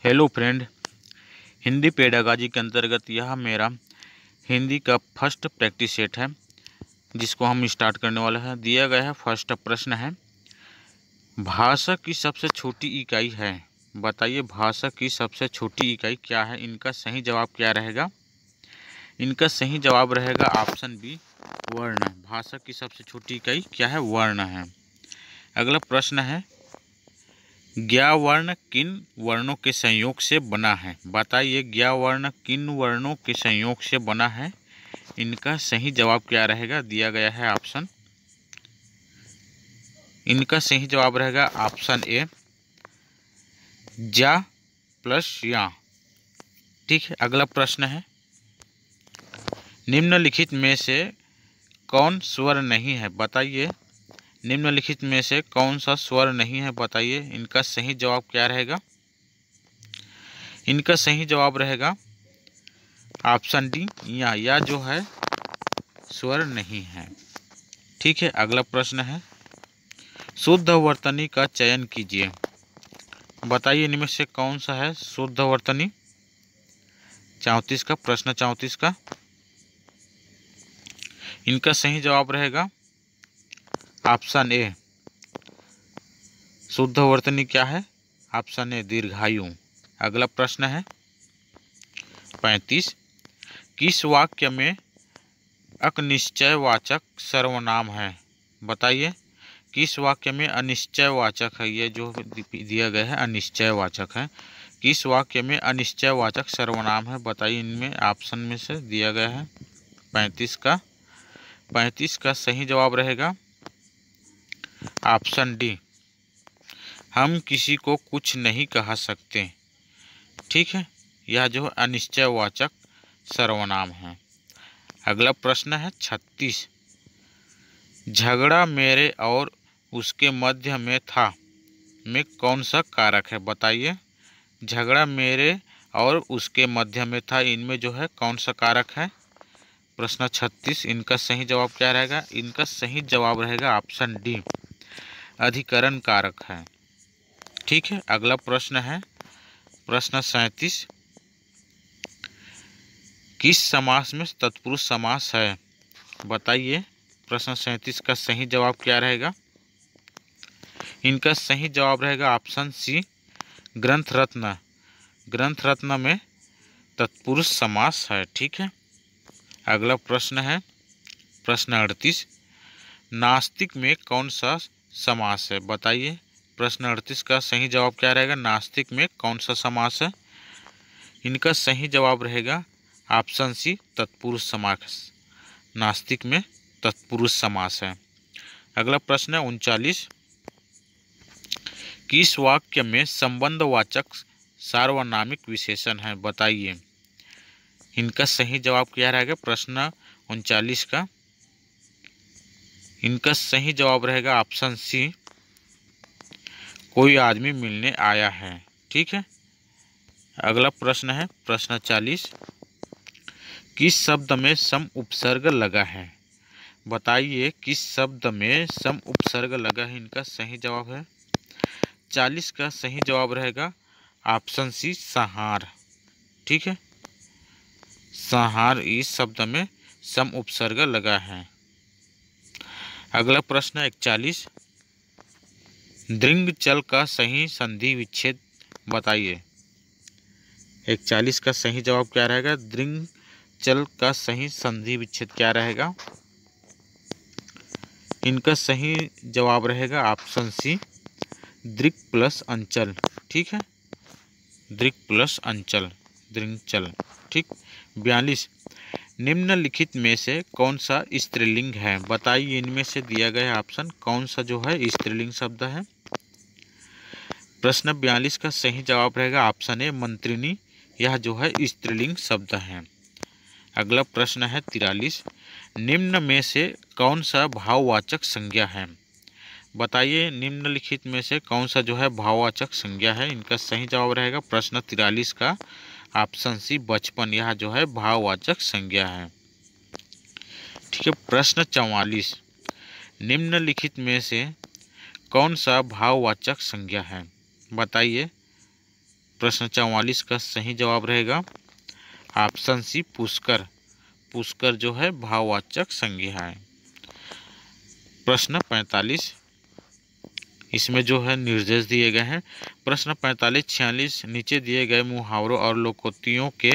Hello friend, Hindi pedagogy के अंतर्गत यह मेरा हिंदी का फर्स्ट प्रैक्टिस सेट है जिसको हम स्टार्ट करने वाले हैं। दिया गया है फर्स्ट प्रश्न है, भाषा की सबसे छोटी इकाई है। बताइए भाषा की सबसे छोटी इकाई क्या है। इनका सही जवाब क्या रहेगा। इनका सही जवाब रहेगा ऑप्शन बी, वर्ण। भाषा की सबसे छोटी इकाई क्या है, वर्ण है। अगला प्रश्न है, ज्ञावर्ण किन वर्णों के संयोग से बना है। बताइए ज्ञावर्ण किन वर्णों के संयोग से बना है। इनका सही जवाब क्या रहेगा। दिया गया है ऑप्शन। इनका सही जवाब रहेगा ऑप्शन ए, जा प्लस या। ठीक है। अगला प्रश्न है, निम्नलिखित में से कौन स्वर नहीं है। बताइए निम्नलिखित में से कौन सा स्वर नहीं है। बताइए इनका सही जवाब क्या रहेगा। इनका सही जवाब रहेगा ऑप्शन डी, या जो है स्वर नहीं है। ठीक है। अगला प्रश्न है, शुद्ध वर्तनी का चयन कीजिए। बताइए इनमें से कौन सा है शुद्ध वर्तनी। 34 का प्रश्न, 34 का। इनका सही जवाब रहेगा ऑप्शन ए, शुद्ध वर्तनी क्या है, ऑप्शन ए दीर्घायु। अगला प्रश्न है 35, किस वाक्य में अनिश्चयवाचक सर्वनाम है। बताइए किस वाक्य में अनिश्चयवाचक है। ये जो दिया गया है अनिश्चयवाचक है। किस वाक्य में अनिश्चयवाचक सर्वनाम है। बताइए इनमें ऑप्शन में से दिया गया है 35 का। 35 का सही जवाब रहेगा ऑप्शन डी, हम किसी को कुछ नहीं कह सकते। ठीक है। यह जो अनिश्चयवाचक सर्वनाम है। अगला प्रश्न है 36, झगड़ा मेरे और उसके मध्य में था में कौन सा कारक है। बताइए झगड़ा मेरे और उसके मध्य में था, इनमें जो है कौन सा कारक है। प्रश्न 36, इनका सही जवाब क्या रहेगा। इनका सही जवाब रहेगा ऑप्शन डी, अधिकरण कारक है। ठीक है। अगला प्रश्न है प्रश्न 37, किस समास में तत्पुरुष समास है। बताइए प्रश्न 37 का सही जवाब क्या रहेगा। इनका सही जवाब रहेगा ऑप्शन सी, ग्रंथ रत्न। ग्रंथ रत्न में तत्पुरुष समास है। ठीक है। अगला प्रश्न है प्रश्न 38, नास्तिक में कौन सा समास है। बताइए प्रश्न 38 का सही जवाब क्या रहेगा। नास्तिक में कौन सा समास है। इनका सही जवाब रहेगा ऑप्शन सी, तत्पुरुष समास। नास्तिक में तत्पुरुष समास है। अगला प्रश्न है 39, किस वाक्य में संबंधवाचक सार्वनामिक विशेषण है। बताइए इनका सही जवाब क्या रहेगा। प्रश्न 39 का। इनका सही जवाब रहेगा ऑप्शन सी, कोई आदमी मिलने आया है। ठीक है। अगला प्रश्न है प्रश्न 40, किस शब्द में सम उपसर्ग लगा है। बताइए किस शब्द में सम उपसर्ग लगा है। इनका सही जवाब है 40 का सही जवाब रहेगा ऑप्शन सी, संहार। ठीक है। संहार इस शब्द में सम उपसर्ग लगा है। अगला प्रश्न 41, दृंगचल का सही संधि विच्छेद। बताइए 41 का सही जवाब क्या रहेगा। दृंगचल का सही संधि विच्छेद क्या रहेगा। इनका सही जवाब रहेगा ऑप्शन सी, दृक् प्लस अंचल। ठीक है। दृक् प्लस अंचल, दृंगचल। ठीक। 42, निम्नलिखित में से कौन सा स्त्रीलिंग है। बताइए इनमें से दिया गया ऑप्शन कौन सा जो है स्त्रीलिंग शब्द है। प्रश्न 42 का सही जवाब रहेगा ऑप्शन ए, मंत्रिनी। यह जो है स्त्रीलिंग शब्द है। अगला प्रश्न है 43, निम्न में से कौन सा भाववाचक संज्ञा है। बताइए निम्नलिखित में से कौन सा जो है भाववाचक संज्ञा है। इनका सही जवाब रहेगा प्रश्न 43 का ऑप्शन सी, बचपन। यह जो है भाववाचक संज्ञा है। ठीक है। प्रश्न 44, निम्नलिखित में से कौन सा भाववाचक संज्ञा है। बताइए प्रश्न 44 का सही जवाब रहेगा ऑप्शन सी पुष्कर। पुष्कर जो है भाववाचक संज्ञा है। प्रश्न 45, इसमें जो है निर्देश दिए गए हैं। प्रश्न 45, 46 नीचे दिए गए मुहावरों और लोकोक्तियों के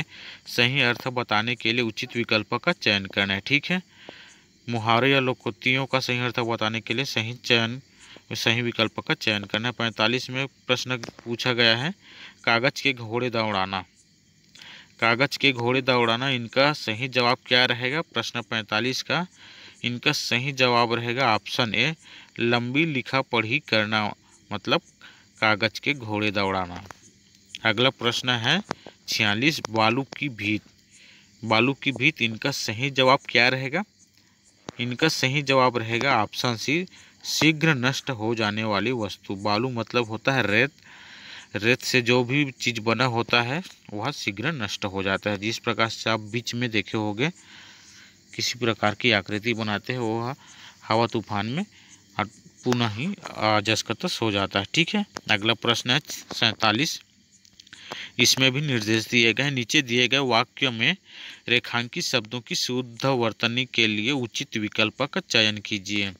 सही अर्थ बताने के लिए उचित विकल्प का चयन करना है। ठीक है, मुहावरे या लोकोक्तियों का सही अर्थ बताने के लिए सही विकल्प का चयन करना है। 45 में प्रश्न पूछा गया है कागज के घोड़े दौड़ाना। कागज के घोड़े दौड़ाना, इनका सही जवाब क्या रहेगा? प्रश्न 45 का इनका सही जवाब रहेगा ऑप्शन ए लंबी लिखा पढ़ी करना, मतलब कागज के घोड़े दौड़ाना। अगला प्रश्न है 46 बालू की भीत। बालू की भीत, इनका सही जवाब क्या रहेगा? इनका सही जवाब रहेगा ऑप्शन सी शीघ्र नष्ट हो जाने वाली वस्तु। बालू मतलब होता है रेत। रेत से जो भी चीज़ बना होता है वह शीघ्र नष्ट हो जाता है। जिस प्रकार से आप बीच में देखे होंगे किसी प्रकार की आकृति बनाते हैं वह हवा तूफान में पुनः ही अजस्कतस हो जाता है। ठीक है, अगला प्रश्न है 47, इसमें भी निर्देश दिए गए। नीचे दिए गए वाक्य में रेखांकित शब्दों की शुद्ध वर्तनी के लिए उचित विकल्प का चयन कीजिए।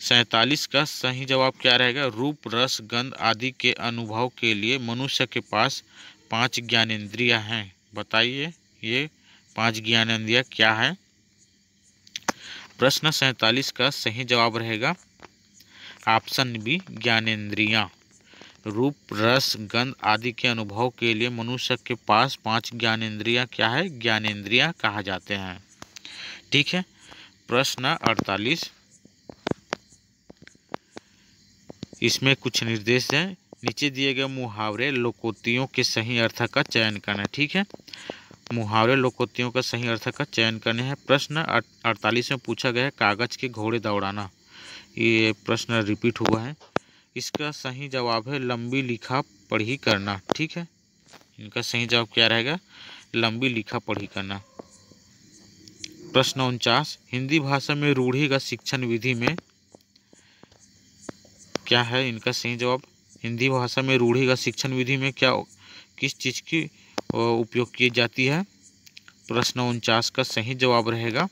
47 का सही जवाब क्या रहेगा? रूप रस गंध आदि के अनुभव के लिए मनुष्य के पास 5 ज्ञानेंद्रियां हैं। बताइए ये 5 ज्ञानेंद्रियां क्या है? प्रश्न 47 का सही जवाब रहेगा ऑप्शन बी ज्ञानेंद्रियां। रूप रस गंध आदि के अनुभव के लिए मनुष्य के पास 5 ज्ञानेंद्रियां क्या है? ज्ञानेंद्रियां कहा जाते हैं। ठीक है, प्रश्न 48, इसमें कुछ निर्देश हैं। नीचे दिए गए मुहावरे लोकोक्तियों के सही अर्थ का चयन करना है। ठीक है, मुहावरे लोकोक्तियों का सही अर्थ का चयन करने हैं। प्रश्न 48 में पूछा गया है कागज के घोड़े दौड़ाना। ये प्रश्न रिपीट हुआ है। इसका सही जवाब है लंबी लिखा पढ़ी करना। ठीक है, इनका सही जवाब क्या रहेगा? लंबी लिखा पढ़ी करना। प्रश्न 49, हिंदी भाषा में रूढ़िगत शिक्षण विधि में क्या है? इनका सही जवाब हिंदी भाषा में रूढ़िगत शिक्षण विधि में क्या किस चीज़ की उपयोग की जाती है? प्रश्न 49 का सही जवाब रहेगा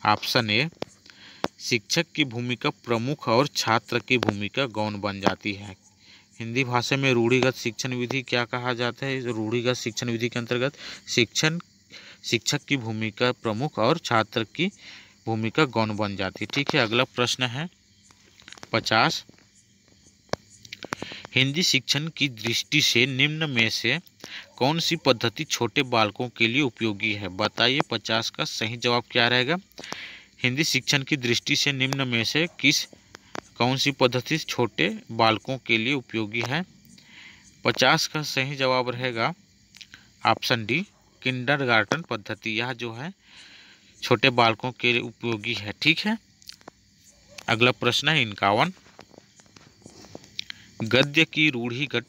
ऑप्शन ए शिक्षक की भूमिका प्रमुख और छात्र की भूमिका गौण बन जाती है। हिंदी भाषा में रूढ़िगत शिक्षण विधि क्या कहा जाता है? रूढ़िगत शिक्षण विधि के अंतर्गत शिक्षक की भूमिका प्रमुख और छात्र की भूमिका गौण बन जाती है। ठीक है, अगला प्रश्न है 50, हिंदी शिक्षण की दृष्टि से निम्न में से कौन सी पद्धति छोटे बालकों के लिए उपयोगी है? बताइए 50 का सही जवाब क्या रहेगा? हिंदी शिक्षण की दृष्टि से निम्न में से कौन सी पद्धति छोटे बालकों के लिए उपयोगी है? 50 का सही जवाब रहेगा ऑप्शन डी किंडरगार्टन पद्धति। यह जो है छोटे बालकों के लिए उपयोगी है। ठीक है, अगला प्रश्न है 51, गद्य की रूढ़िगत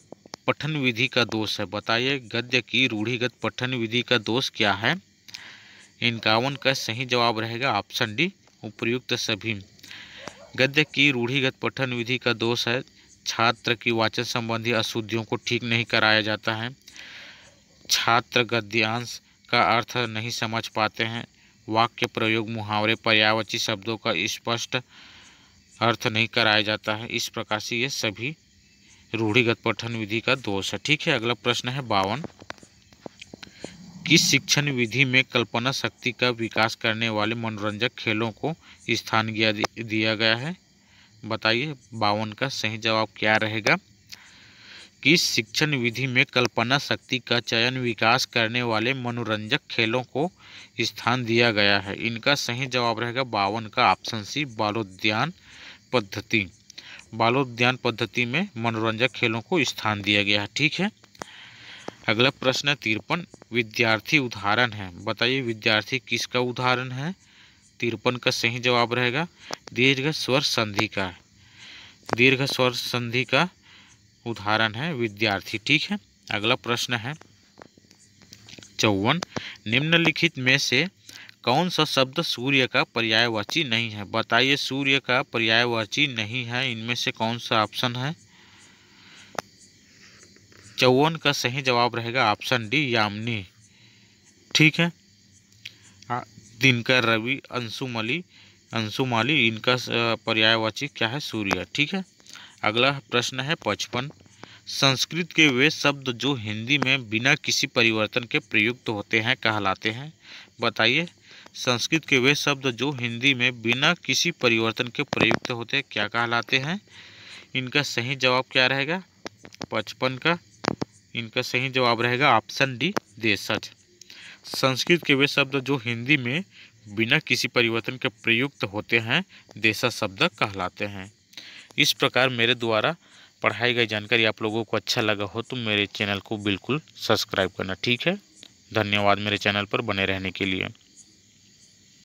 पठन विधि का दोष है। बताइए गद्य की रूढ़िगत पठन विधि का दोष क्या है? 51 का सही जवाब रहेगा ऑप्शन डी उपर्युक्त सभी। गद्य की रूढ़िगत पठन विधि का दोष है छात्र की वाचन संबंधी अशुद्धियों को ठीक नहीं कराया जाता है। छात्र गद्यांश का अर्थ नहीं समझ पाते हैं। वाक्य प्रयोग मुहावरे पर्यायवाची शब्दों का स्पष्ट अर्थ नहीं कराया जाता है। इस प्रकार से ये सभी रूढ़िगत पठन विधि का दोष है। ठीक है, अगला प्रश्न है 52, किस शिक्षण विधि में कल्पना शक्ति का विकास करने वाले मनोरंजक खेलों को स्थान दिया गया है? बताइए 52 का सही जवाब क्या रहेगा? किस शिक्षण विधि में कल्पना शक्ति का चयन विकास करने वाले मनोरंजक खेलों को स्थान दिया गया है? इनका सही जवाब रहेगा 52 का ऑप्शन सी बालोद्यान पद्धति। बालोद्यान पद्धति में मनोरंजक खेलों को स्थान दिया गया है। ठीक है, अगला प्रश्न 53, विद्यार्थी उदाहरण है। बताइए विद्यार्थी किसका उदाहरण है? 53 का सही जवाब रहेगा दीर्घ स्वर संधि का। दीर्घ स्वर संधि का उदाहरण है विद्यार्थी। ठीक है, अगला प्रश्न है 54, निम्नलिखित में से कौन सा शब्द सूर्य का पर्यायवाची नहीं है? बताइए सूर्य का पर्यायवाची नहीं है, इनमें से कौन सा ऑप्शन है? 54 का सही जवाब रहेगा ऑप्शन डी यामिनी। ठीक है। दिनकर, रवि, अंशुमाली इनका पर्यायवाची क्या है? सूर्य। ठीक है। अगला प्रश्न है 55। संस्कृत के वे शब्द जो हिंदी में बिना किसी परिवर्तन के प्रयुक्त होते हैं कहलाते हैं। बताइए, संस्कृत के वे शब्द जो हिंदी में बिना किसी परिवर्तन के प्रयुक्त होते हैं क्या कहलाते हैं? इनका सही जवाब क्या रहेगा? 55 का इनका सही जवाब रहेगा ऑप्शन डी देशज। संस्कृत के वे शब्द जो हिंदी में बिना किसी परिवर्तन के प्रयुक्त होते हैं देशज शब्द कहलाते हैं। इस प्रकार मेरे द्वारा पढ़ाई गई जानकारी आप लोगों को अच्छा लगा हो तो मेरे चैनल को बिल्कुल सब्सक्राइब करना। ठीक है। धन्यवाद मेरे चैनल पर बने रहने के लिए।